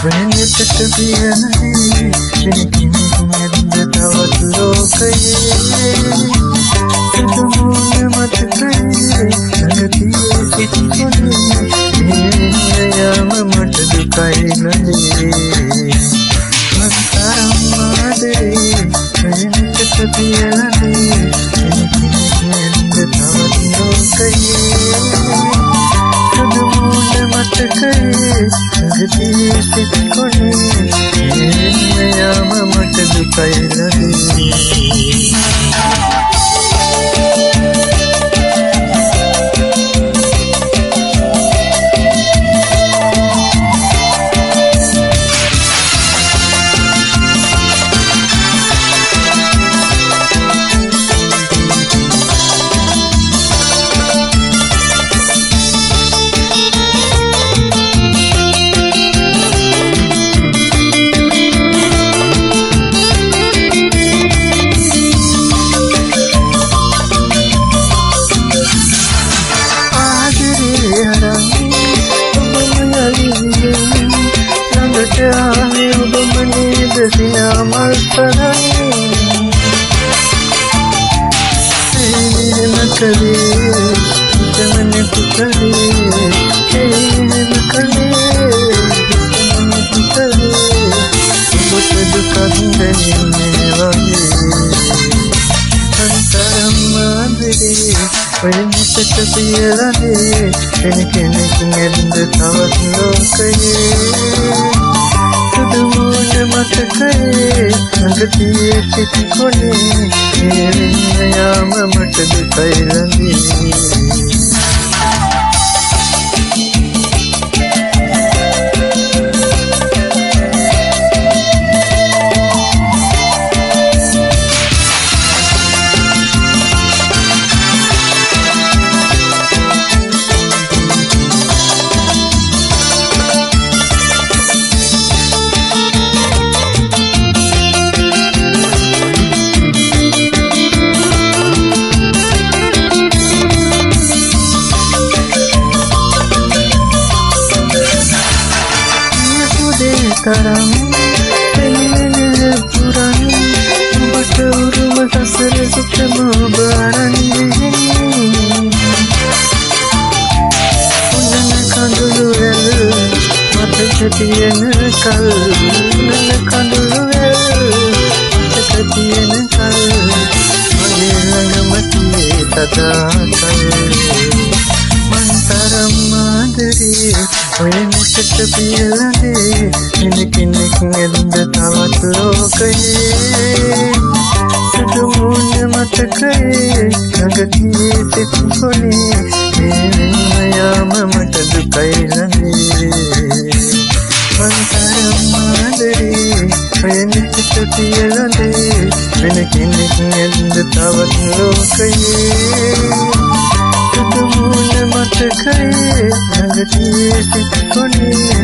වෙනකට පියනදී වෙනකිනෙකුද තවත් ලෝකයේ සුදුමුණ මතකයේ ළඟතියේ සිටිකොනේ යාම මට දුකයි නදී මතරම් ආදරේ වෙනකට පියනදී වෙනකිනෙකුද තවත් ලෝකයේ සුදුමුණ මතකයේ ළඟතියේ සිටිකොනේ යාම මට දුකයි නදී වෙනකට පියනදී වෙනකිනෙකුද තවත් ලෝකයේ සුදුමුණ මතකයේ ළඟතියේ සිටිකොනේ යාම මට දුකයි නදී තරම් පෙනෙන පුරන් ඔබට උරුම සසර සුඛම බාරන්නේ උන්නන කඳුළු වැල් මතක තියෙන කල් උන්නන කඳුළු වැල් මතක තියෙන කල් මගේ ළඟම තියේ තදා කල් මන්තරම් ආදරේ වෙනකට පියනදී වෙනකිනෙකුද තවත් ලෝකයේ සුදුමුණ මතකයේ ළඟතියේ සිටිකොනේ යාම මට දුකයි නදී මන්තරම් ආදරේ වෙනකට පියනදී වෙනකිනෙකුද තවත් ලෝකයේ සුදුමුණ මතකයේ ළඟතියේ සිටිකොනේ